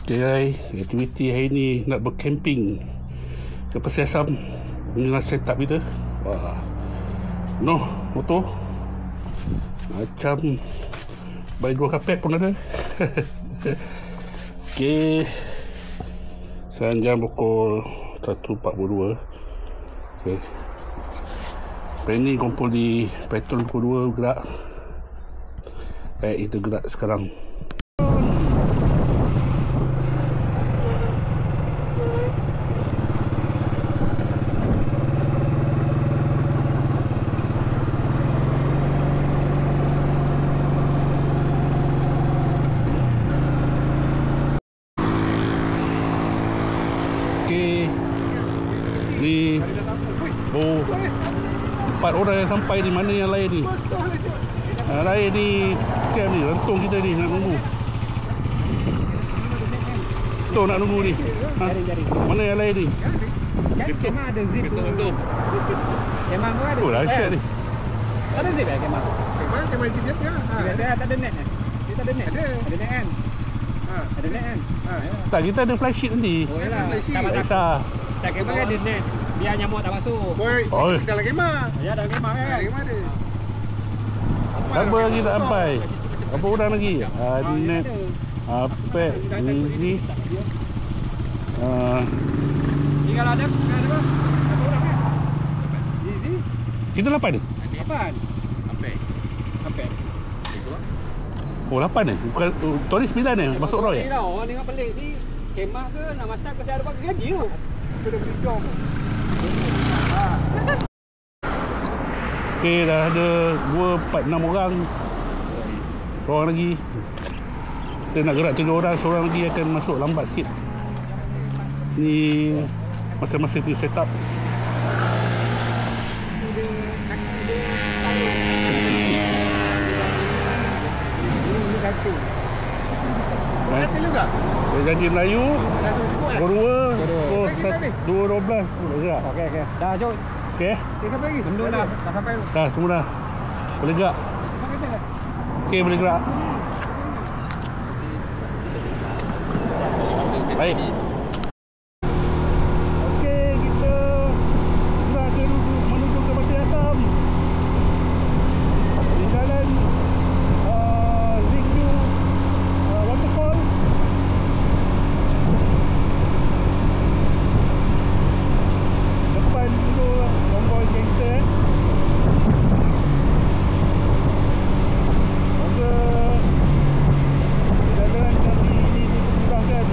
Okay guys, aktiviti hari ni nak bercamping ke Pasir Asam dengan setup kita. Wah, motor macam baik dua kapet pun ada. Okay, sekarang jam pukul 1.42. Okay, planning kumpul di petrol pukul 2 gerak. Baik, kita gerak sekarang. Ni empat orang yang sampai di mana yang lain ni? Lain ni scam ni, rentung kita ni nak nunggu. Betul nak nunggu ni. Mana yang lain ni? Kemah ada zip tu. Kemah pun ada. Oh, dahsyat ni. Tak ada zip kemah? Kemah zip je. Biasa tak ada net. Dia tak ada net. Ada net kan? Ada net kan? Tak, kita ada flash sheet nanti. Oh yalah. Tak kisah. Tak kemah kan ada net. Biar nyamuk tak masuk. Oh, dalam kemah. Ya, dalam kemah kan. Dalam kemah ada. Berapa lagi tak sampai? Berapa orang lagi? Net, Apek, Nizi. Tinggal ada apa? Berapa orang kan? Nizi. Kita 8 ni? 8. Apek. Oh, 8 ni? Bukan, Tony 9 ni? Masuk Roy? Orang tengok pelik ni. Kemah ke nak masak ke saya ada bagi gaji tu. Kita beri jom. Okay, dah ada 2, 4, 6 orang. Seorang lagi. Kita nak gerak 7 orang. Seorang lagi akan masuk lambat sikit. Ni masa-masa tu setup. Kata juga? Janji Melayu. Pukul 2, 2.12 gerak. Okey. Dah jom. Okey. Sampai lagi? Bendung dah. Dah sampai tu. Dah, semua dah. Boleh gerak. Okey, boleh gerak. Baik. Okey, kita gerak menuju ke Pasir Asam. Di jalan Lakeview Waterfall. Depan tu konvoi gangster. Moga jalan kami ini dimudahkan.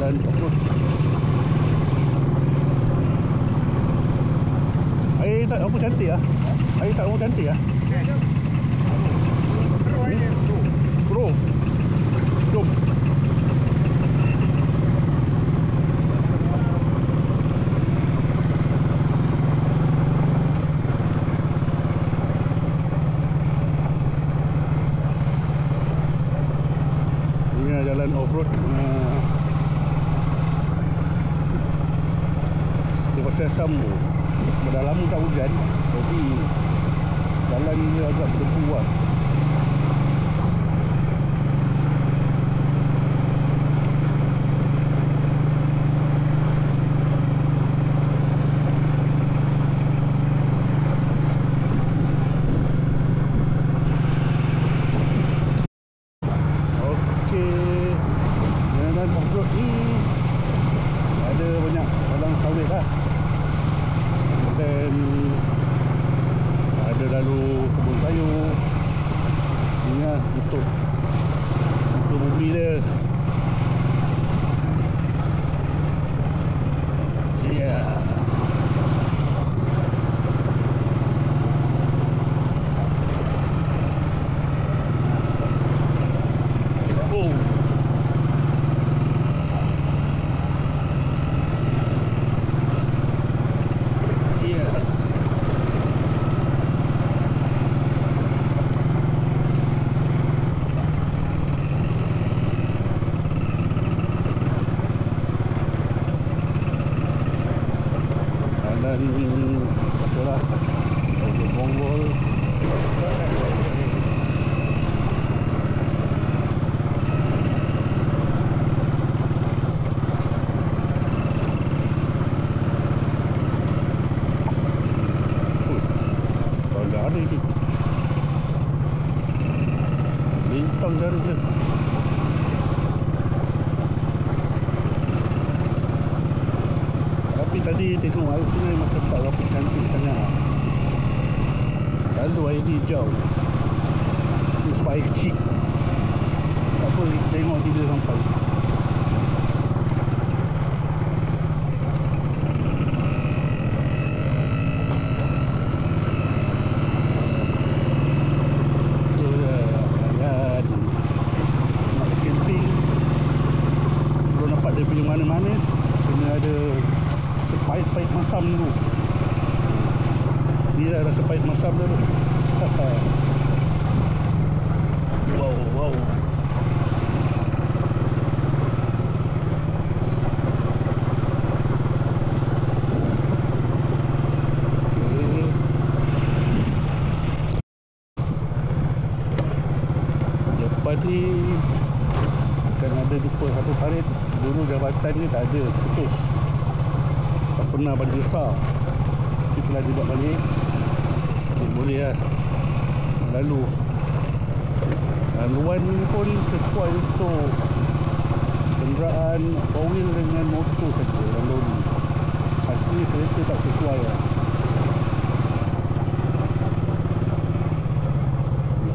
jalan off-road. Air tak apa cantik lah. Air tak apa cantik lah. Bro, jom. Ini jalan off-road. Di Pasir Sambu. Dah lama tak hujan, jadi jalan ni agak berdebu lah. Untuk bumi dia. Ya. Oh. Ya. Dan masalah untuk Bonggol. Agak ada ni bintang dari dia. Tapi tadi tengok air sungai macam tak berapa cantik sangat. Lalu air ni hijau. Ini sebab air kecil. Tak apa, tengok dia sampai. Nak camping, sebelum nampak dia punya manis-manis, kena ada sepahit-pahit masam dulu. Ni dah rasa pahit masam dulu. Wow. Okay. Depan ni akan ada jumpa satu parit. Dulu jabatan ni tak ada, putus. Tak pernah banjir besar. Tapi telah dibuat balik. Boleh lah lalu. Laluan ni pun sesuai untuk kenderaan 4-wheel dengan motor saja. Lalu ni asli kereta tak sesuai lah.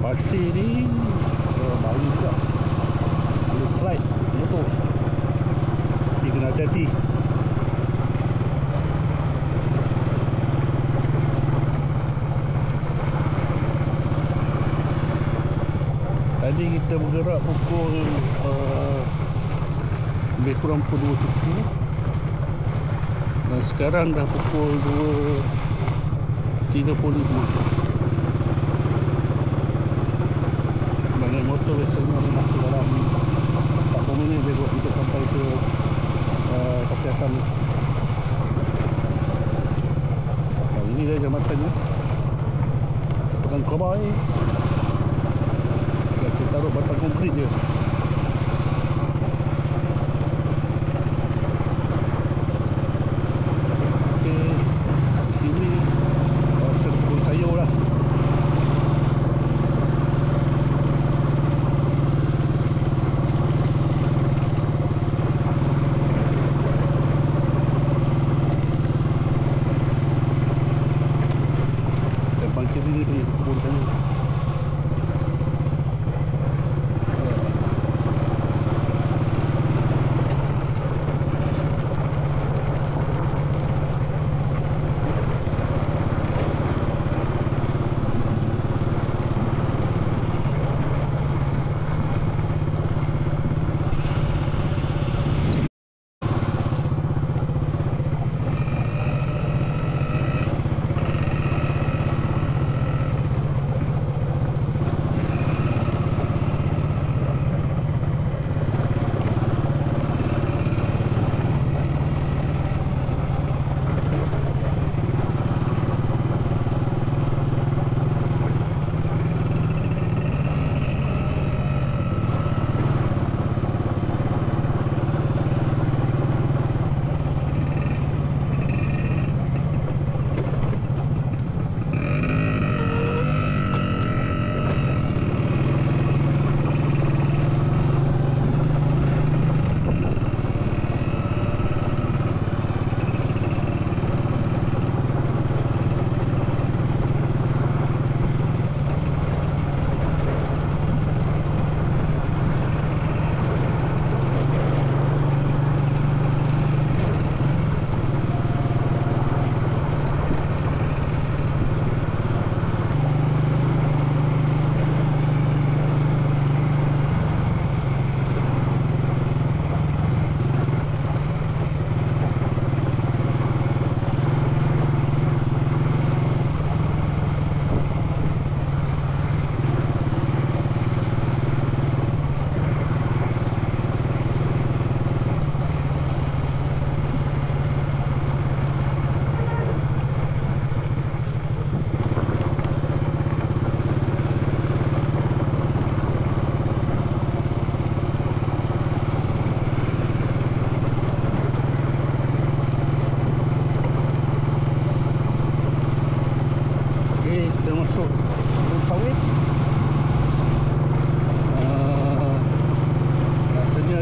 Pasir ni baru juga. Ada slide motor. Dia kena hati-hati. Tadi kita bergerak pukul lebih kurang pukul 2.10 dan sekarang dah pukul 2.35. Naik motor biasanya masih dalam 40 minit dia buat kita sampai ke Pasir Asam. Ini dia jambatannya, jambatan Kobai. Taruh batang konkrit je. Okey, sini kawasan kebun sayur lah. Depan kiri ni kebun sayur.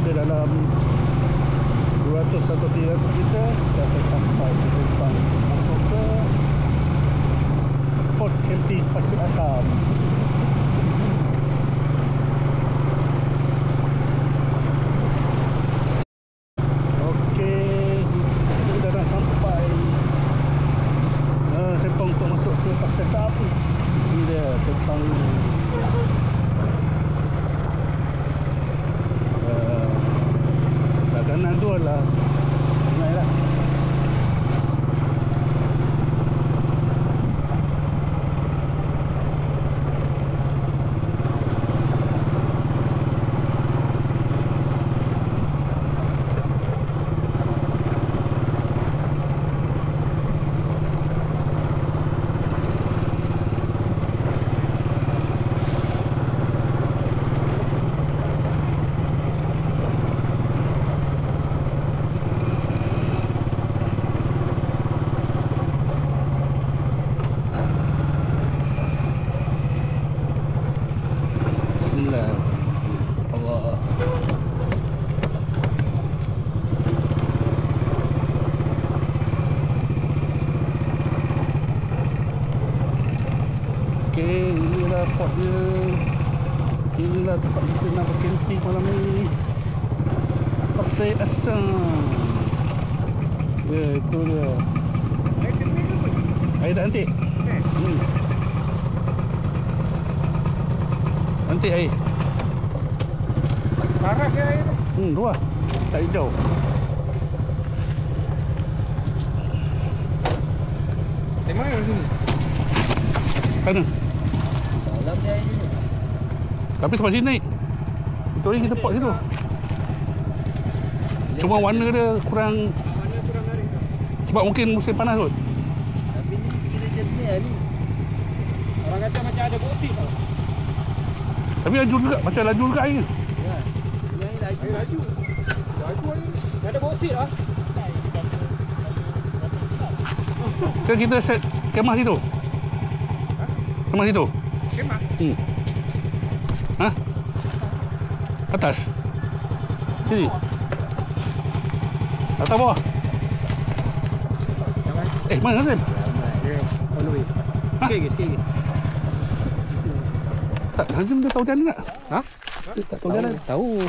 kita dalam 200 atau 300 meter kita akan sampai ke Sempang masuk ke Port Camping Pasir Asam. Okey, kita dah nak sampai Sempang untuk masuk ke Pasir Asam. Ini dia Sempang ni. Kanan tu adalah sungai lah. Allah. Okey, inilah port dia. Sinilah tempat kita nak bercamping malam ni. Pasir Asam. Ya, itu dia. Air dah antik. Antik air. Parah ke air tu? Dua. Tak hijau. Di mana sini? Sana. Dalam dia air ni. Tapi sampai sini naik. Itu hari kita port situ. Cuma warna dia kurang. Mana kurang hari tu? Sebab mungkin musim panas kot. Tapi ni kira jernih ni. Orang kata macam ada boksit tau. Tapi laju juga. Macam laju juga air. Ya. Yang ni laju. Laju. Laju air. Ada boksit lah. Kan kita set kemah situ. Kemah situ. Kemah? Ha? Atas. Sini. Atas bawah. Mana Nazim? On the way. Sikit lagi, sikit lagi. Tak, Nazim dah tahu jalan tak? Ha? Dia tak tahu jalan. Tahu.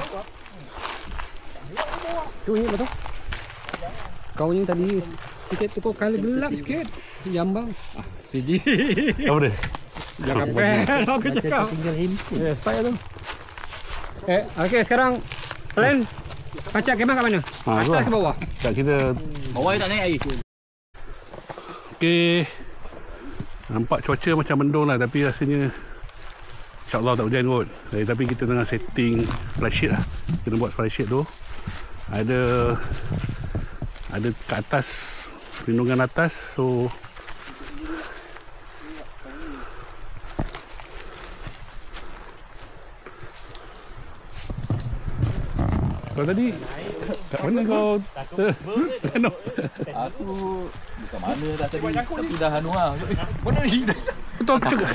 Tu ni betul. Kau ni tadi sikit tu kau kali gelap sikit. Jambang. Setuju. Apa dia? Jangan pen aku cakap. Tinggal himpun. Ya, supaya tu. Okey sekarang plan pacak kemah kat mana? Atas ke bawah? Tak, kita Bawah tak naik air. okey. Nampak cuaca macam mendung lah, tapi rasanya InsyaAllah tak hujan kot. Tapi kita tengah setting flysheet lah. Kita buat flysheet tu. Ada kat atas, perlindungan atas. So kau tadi kat mana kau? Ano? Aku bukan mana dah tadi. Tapi dah anu lah. Mana ni? Betul aku cakap.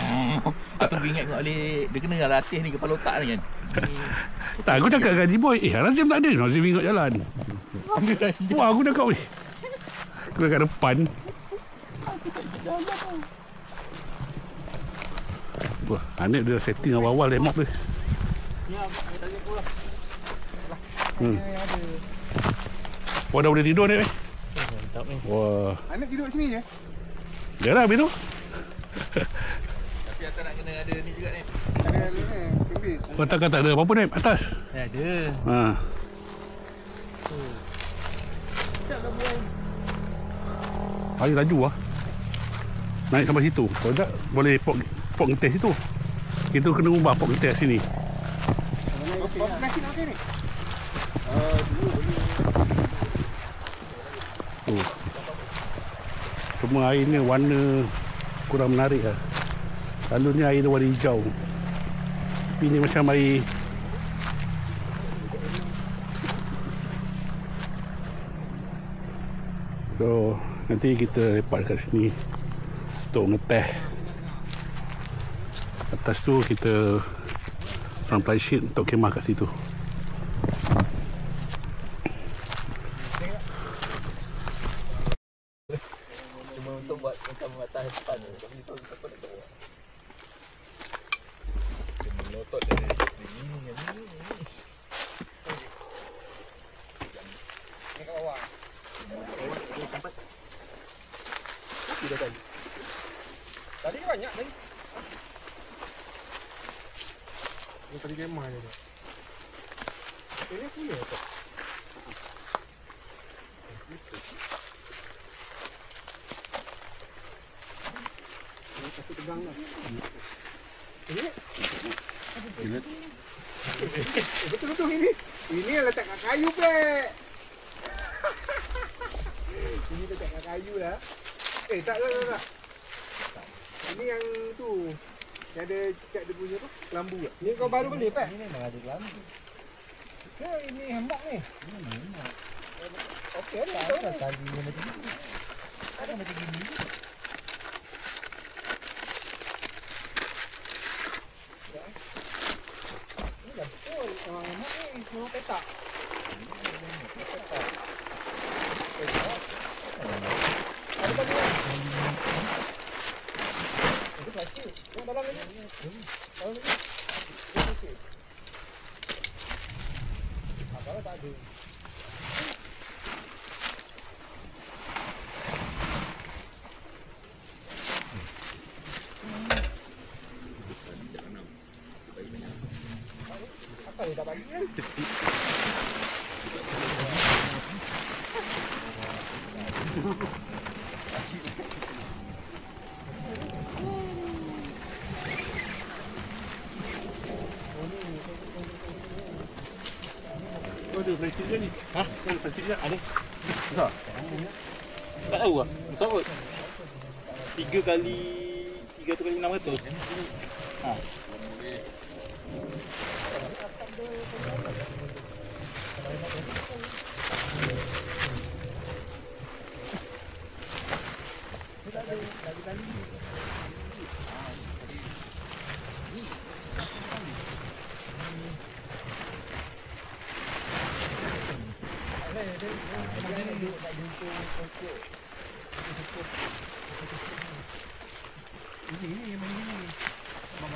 Aku ingat balik. Dia kena latih ni kepala otak ni kan. Tak, aku cakap dengan Jiboy, Nazim tak ada. Nazim ingat jalan. Wah, aku cakap ni. Aku dekat depan. Wah, Anik dia setting awal-awal remok dia. Wah, dah boleh tidur ni. Wah. Anak tidur sini je. Dia lah habis tu. Tapi atas nak kena ada ni juga ni. Ada ni kembis. Kau tak ada apa-apa ni atas. Ada. Ha. Air laju lah. Naik sampai situ. Kalau tak boleh pok ngetes situ. Kita kena ubah pok ngetes sini. Berapa nasi nak pakai ni? Cuma air ni warna kurang menarik lah. Selalunya air dia warna hijau. Tapi ni macam air so nanti kita lepak kat sini untuk ngeteh. Atas tu kita sampai sheet untuk kemah kat situ. bawah. Sampai. Sudah tadi. Tadi banyak tadi. Ini tadi kemah je. Ini punya tak? Ini kasih tegang lah. Ini? Betul-betul ini. Ini letak kat kayu pek. Ini letak kat kayu lah. Tak. Ini yang tu. Yang ada cat dia punya tu, kelambu tak? Ni kau baru beli pek? Ini memang ada kelambu. Ini hembok ni. Okey lah. Ada talinya macam ni. Ada macam gini. Ini dah betul. Hembok ni semua petak. Ada tadi kan? Itu plastik. Yang dalam ni. Dalam ni. Kalau tak ada. Apa dia tak bagi kan? Ada plastik je ni. Ada plastik je. Ada. Besar. Tak tahu lah. Besar kot. 3 kali 600.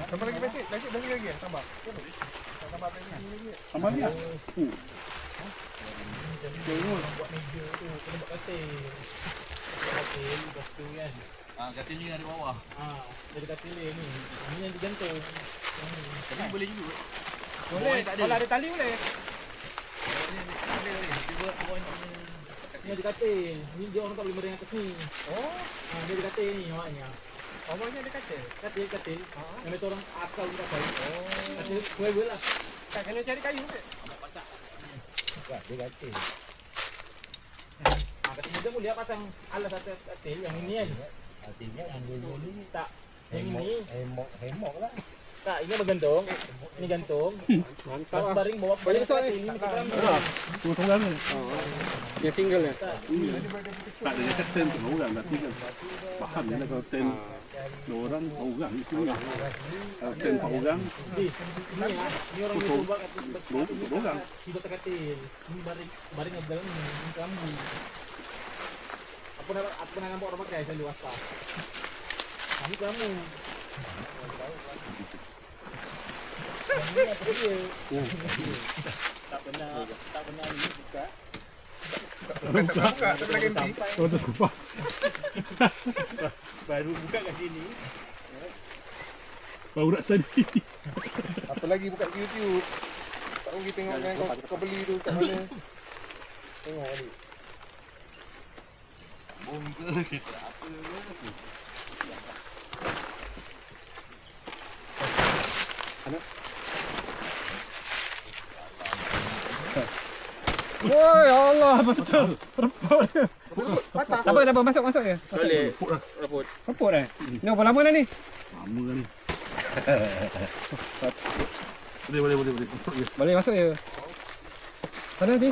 Tambah lagi plastik lagi. Tambah. Tambah lagi. Tambah ni lah. Buat meja tu, kena buat katil. Lepas tu kan. Katil ni ada bawah. Ada katil ni. Ni yang digantung. Tapi boleh juga. Boleh. Kalau ada tali boleh. Ni ada katil. Ni dia orang tak boleh mering atas ni. Dia ada katil ni awaknya. Awaknya ada katil. Katil. Yang itu orang asal juga tahu. Katil swivel lah. Tak kena cari kayu ke? Pasak. Dia katil. Katil muda boleh pasang alas atas katil yang ini kan. Katilnya yang ni Tak. Yang ini. Hemok lah. Tak, ini bergantung. Ini gantung. Mantap lah. Baring bawa Baring besar ni. Ini kita Dua tunggal ni. Yang single ni. Tak ada dekat ten tu orang berarti kan. Faham ni lah kalau ten 2 orang, 4 orang di sini. Kalau ten 4 orang, Ini orang yang buat katil. 2 orang. Tiba katil. Ini baring yang dalam ni. Ini kelambu. Apa nak nampak orang pakai selalu waspa. Ini kelambu. Ini apa dia? Tak pernah ini buka. Tak pernah ganti. Oh, tu kupas. Baru buka kat sini. Baru nak tadi. Apa lagi buka YouTube. Tak pergi tengok kan kau beli tu kat mana. Tengok balik. Bom ke kita apa ke? Woi Allah betul. Tak apa, masuk je. Boleh. Rapot. Reput dah. Ni berapa lama dah ni? Lama kan ni. Boleh. Boleh masuk je. Sana nanti.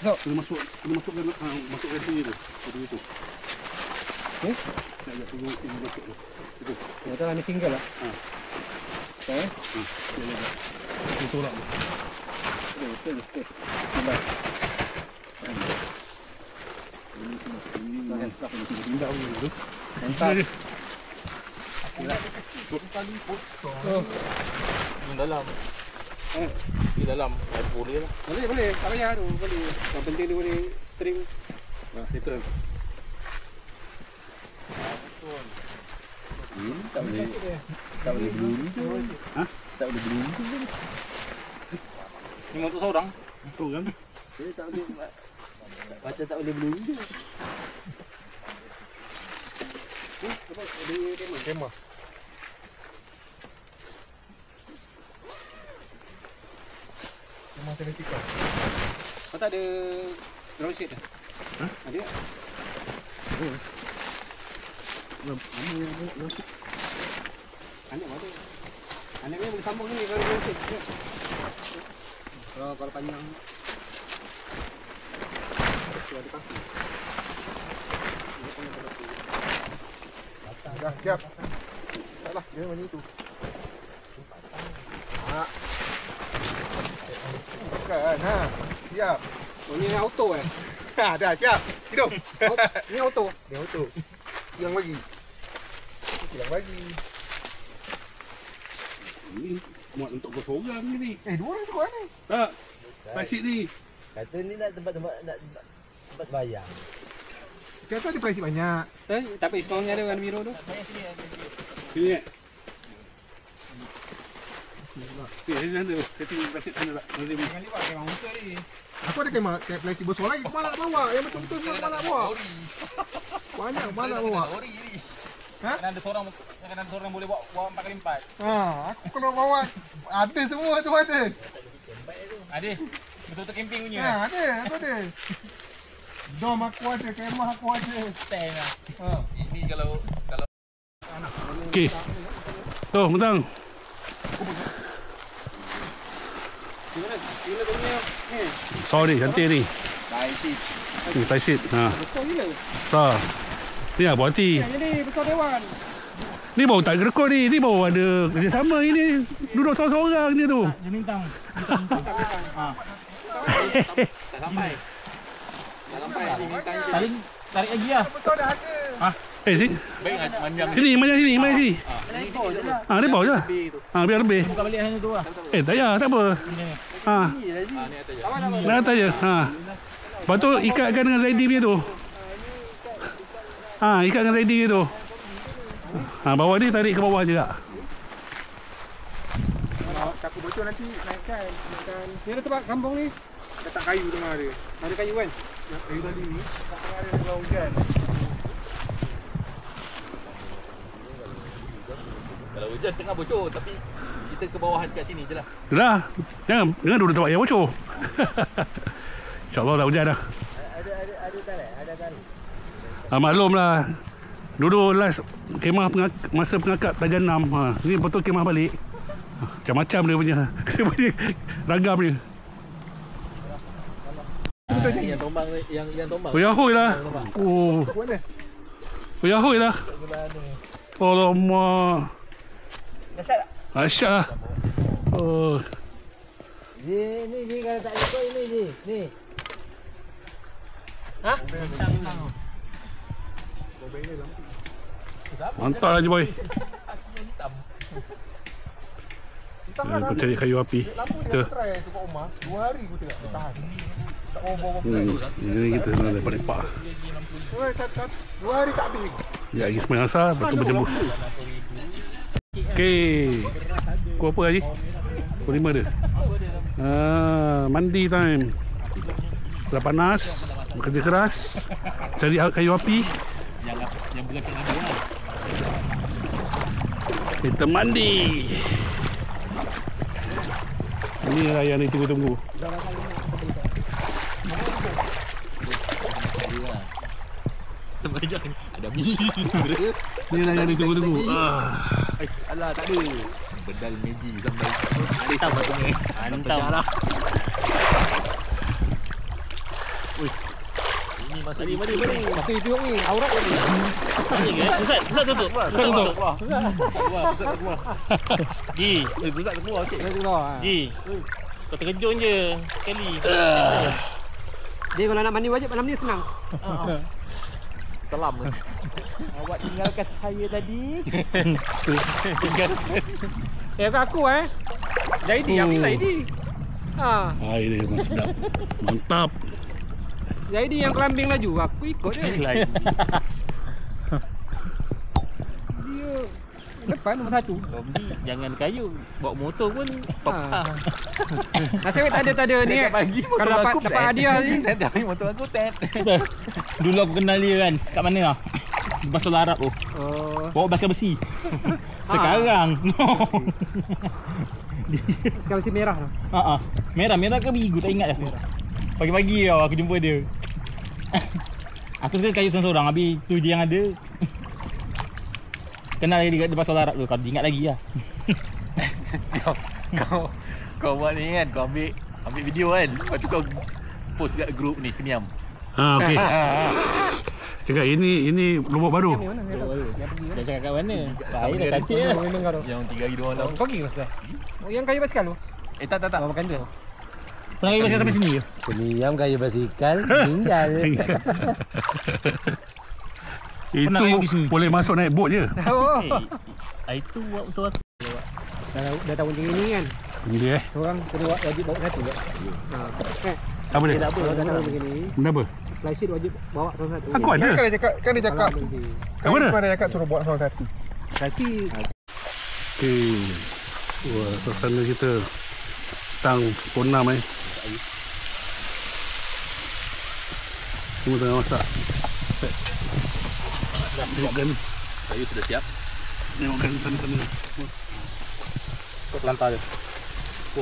Kena masukkan masukkan sini tu. Betul. Okey. Nak tunggu ini masuk tu. Itu. Betul lah ni single lah. Okey. Itu lah. Betul. Bismillah. Pindah dulu. Mantap. Dalam. Di dalam boleh lah. Boleh. Tak payah tu. Boleh. Yang penting dia boleh string. Nah, kita. Tak boleh beli tu. Ha? Tak boleh beli tu. Ini untuk seorang. Betul kan? Saya tak boleh macam tak boleh beli tu. Kemah. Kemah teletikal. Kau tak ada ground sheet dah? Ha? Ada tak? Anik mana? Anik ni boleh sambung ni kalau ground sheet. Kalau panjang. Tu ada kaki. Dah siap. Taklah, dia macam itu. Bukan, siap. Oh, ni auto dah siap. Hidup. Ni auto. Ni auto. Yang bagi. Yang bagi. Ni muat untuk kau seorang ni. Dua orang tu ni. Tak. Pasir ni. Kata ni nak tempat sembahyang. Kata ada plastik banyak. Tapi sekarang ada warna biru tu. Sini eh. Sini ada. Setting plastik sana tak. Nanti Jangan lipat kemah muka ni. Aku ada kemah plastik besar lagi. Kemana nak bawa? Yang betul-betul ni kemana nak bawa? Banyak mana nak bawa? Ori ni. Ha? Kan ada seorang boleh bawa 4x4. Aku kalau bawa ada semua tu ada. Ada. Betul-betul camping punya. Ada, aku ada. Dom aku ada, kemah aku ada. Stand lah. Ini kalau okey. Tu, bentang. Gila punya ni. Sorry, cantik ni. baik. Ni plastik. Ha. Besar gila. Besar. Ni apa hati? Yang ni besar dewan. Ni baru tak gerekod ni. Ni baru ada kerjasama ini. Duduk seorang-seorang ni tu. Dia minta. Tak sampai. Tarik lagi lah. Besar dah ada. Sini. Baik panjang. Sini, mana sini, mana sini. Dia bawa je. Biar lebih. Buka balik hanya tu lah. Tak payah, tak apa. Ni atas je. Dah atas je. Lepas tu ikatkan dengan ready punya tu. Ikat dengan ready tu. Bawah ni tarik ke bawah je tak? Takut bocor nanti naikkan. Ni ada tempat kampung ni. Letak kayu tengah dia. Ada kayu kan? Kayu tadi ni. Tengah ada kalau hujan. Kalau hujan tengah bocor tapi kita ke bawah dekat sini je lah. Dah. Jangan duduk tempat yang bocor. InsyaAllah dah hujan dah. Ada tarik, ada tarik. Maklumlah. Dulu last kemah masa pengakap Darjah 6. Ni betul kemah balik. Macam-macam dia punya ragam dia. Yang tombang yang tombang. Yahui lah. Yahui lah. Alamak. Asyik lah. Ni kalau tak ikut ini ni. Mantap lah je boy. Aku cari kayu api. Kita. Try tukar rumah. 2 hari aku tengok tahan. Tak bawa-bawa. Ini kita nak lepak-lepak. 2 hari tak habis. Ya, lagi semua asal, lepas tu berjemur. Okey. Pukul apa Haji? Pukul 5 dia. Mandi time. Dah panas, bekerja keras, cari kayu api. Yang belakang ada lah. Kita mandi. Inilah yang ditunggu-tunggu. Semajang ada mi. Inilah yang ditunggu-tunggu. Alah tak ada. Bedal meji sampai ada sampai tu ni. Hantam lah. Ini masa ni mari. Masa itu ni aurat lagi. Pusat tutup. Pusat keluar. Ji, pusat keluar okey. Ji. Kau terkejut je sekali. Dia kalau nak mandi wajib malam ni senang. Telam. Awak tinggalkan saya tadi. Tinggal. Aku Jadi Ambil Zaidi. Ha. Ini memang sedap. Mantap. Jadi yang kelambing laju, aku ikut dia. Lagi. Dia depan nombor 1. Kau beli jangan kayu, bawa motor pun papa. Nasib tak ada ni kan. Kalau dapat hadiah ni. Tet motor aku tet. Dulu aku kenal dia kan. Kat mana ah? Di Pasal Arab tu. Oh, Bawa basikal besi. Sekarang. sekali si merah tu. Merah ke biru tak ingat aku. Pagi-pagi tau aku jumpa dia. Aku suka kayu seorang-seorang, habis tu dia yang ada. Kenal dia di Pasal Arab tu, kau ingat lagi lah. Kau buat ni kan, kau ambil video kan. Lepas tu kau post kat grup ni, Keniam. Okey. Cakap ini lubuk baru. Yang mana? Yang pergi Dah cakap kat mana? Baik dah dia cantik lah. Mana kau tu? Yang 3 hari 2 malam. Kau pergi ke Pasal? Oh, yang kayu basikal tu? Tak. Oh, bukan tu. Pernah kayu basikal sampai sini ke? Peniam kayu basikal, tinggal. Pernah kayu di Itu sini? boleh masuk naik bot je. Oh. Itu buat betul aku. Dah tahu macam ini kan. Dia Seorang kena wajib bawa satu je. Ha. Apa dia? Kalau dah tahu begini, Benda apa? flysheet wajib bawa salah satu. Aku ada. Kan dia cakap, Apa dia? Kan dia cakap suruh buat salah satu. Flysheet. Okey. Wah, suasana kita petang pukul 6 Semua tengah masak. Tengokkan. Kayu sudah siap. Tengokkan sana-sana. Kau pelantar dia.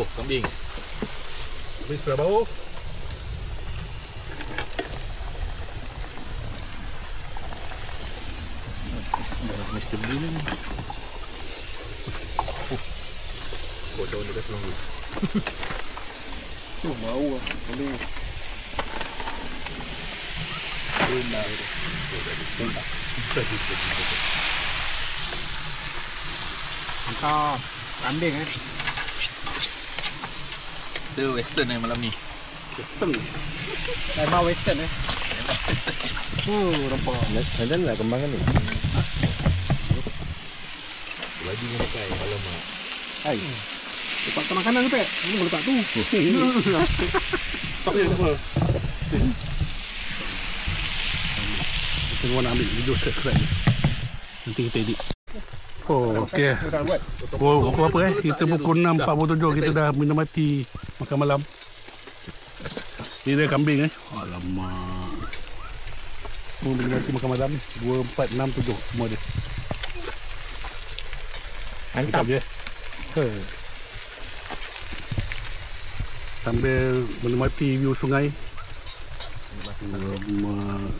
Oh, kambing. Habis sudah bau. Mr. Blue ni. Kau daun dekat selangor. Tu bau ah. Boleh. Mantap. Kambing kan. Kita western malam ni. Petang. Memang western Nampak. Macam nak kembang ni. Lagi ni pakai malam ah. Hai. Lepas makanan tu, Pek. Ini letak tu. Tak boleh apa. Kita nak ambil video set-set ni. Nanti kita edit. Oh, okey. Tak buat. Pukul apa Kita pukul 6.47 kita dah menikmati makan malam. Ni dia kambing Alamak. Semua menikmati makan malam 2, 4, 6, 7 semua dia. Mantap. Dia. Sambil menikmati view sungai. Alamak.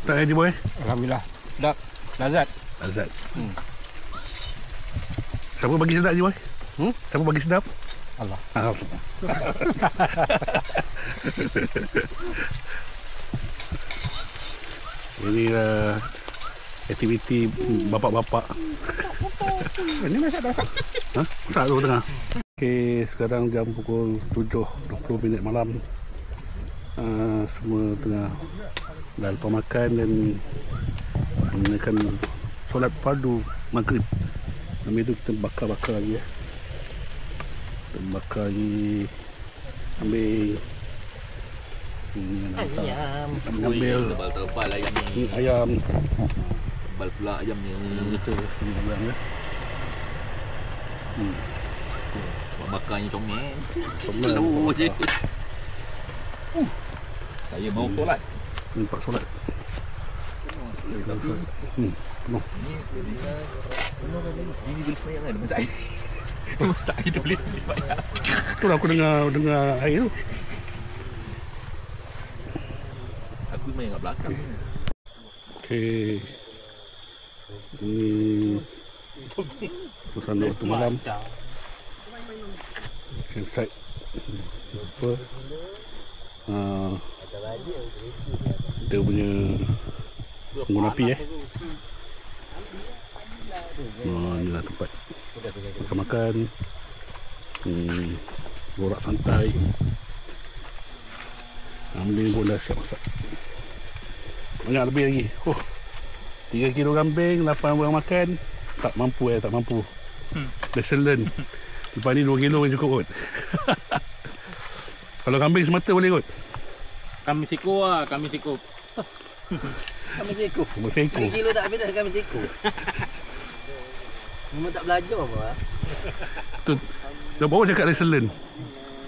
Tak Haji Boy? Alhamdulillah. Sedap. Lazat. Azad. Siapa bagi sedap Haji Boy? Siapa bagi sedap? Allah. Ini aktiviti bapak-bapak. Ini masak dah. Ha? Masak tu tengah. Okey, sekarang jam pukul 7.20 malam. Semua tengah dah lepas makan dan menaikkan solat fardu maghrib. Ambil tu kita bakar-bakar lagi Kita bakar lagi. Ambil Ayam. Ambil Tebal-tebal ayam ni. ayam. Tebal pula ayam ni. Itu ayam ya. Buat makarnya comel. Comel. Slow je. Saya mau solat. Nampak solat. Penuh. Ini boleh semayang kan? Masak air. Masak air dia boleh semayang. Itulah aku dengar air tu. Aku semayang kat belakang. Okey. Ini suasana waktu malam. Campsite. Apa? Dia punya pengguna api inilah tempat makan-makan, borak santai. Kambing pun dah siap masak. Banyak lebih lagi. 3 kilo kambing, 8 orang makan. Tak mampu tak mampu. Lesson learn. Lepas ni 2 kilo pun cukup kot. Kalau kambing semata boleh kot. Kami siko lah, kami siko. Kami seko. Kambing seko. 3 kilo tak habis dah kami seko. Memang tak belajar apa lah. Tu, dah bawa cakap lesson learn.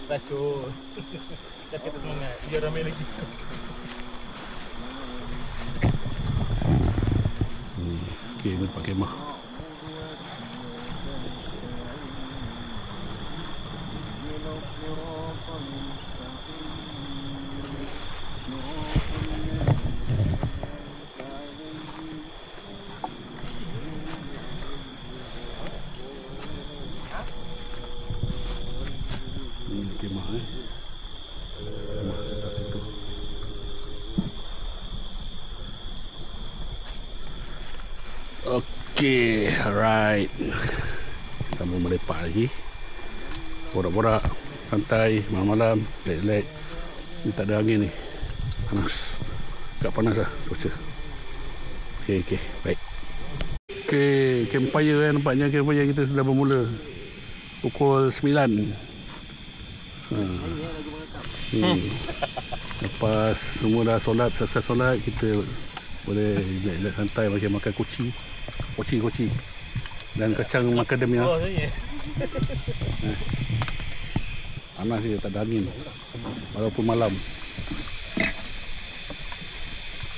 Tacu. Dah kita semangat, biar ramai lagi. Okay, ni tempat kemah. Kemah kemah atas situ. Okay, alright. Sambung melepak lagi. Borak-borak santai malam-malam, relax. Ni tak ada angin ni. Panas. Agak panas lah cuaca. Okay, baik. Okay, campfire kan, nampaknya campfire kita sudah bermula. Pukul 9. Lepas semua dah solat, selesai solat, kita boleh relax santai makan kuci. Dan kacang macadamia. Oh, saya. Panas dia, tak ada angin. Walaupun malam.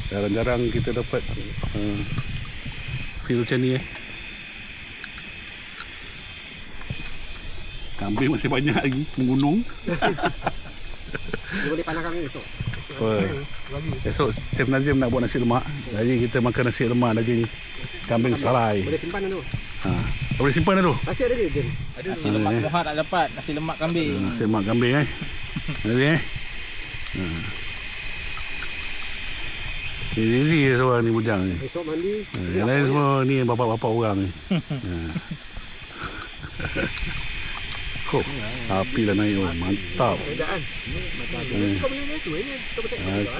Jarang-jarang kita dapat feel macam ni Kambing masih banyak lagi menggunung. Dia boleh panaskan esok. Esok Chef Nazim nak buat nasi lemak. Jadi kita makan nasi lemak daging kambing salai. Boleh simpan dulu. Boleh simpan dah tu. Nasi ada dia, Jen. Ada nasi lemak Muhad tak dapat, nasi lemak kambing. Nasi lemak kambing Nanti Ini seorang ni bujang ni. Esok mandi. Yang lain semua ni bapak-bapak orang ni. Api dah naik. Mantap. Keadaan.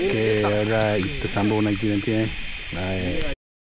Okay, alright. Kita sambung lagi nanti. Bye.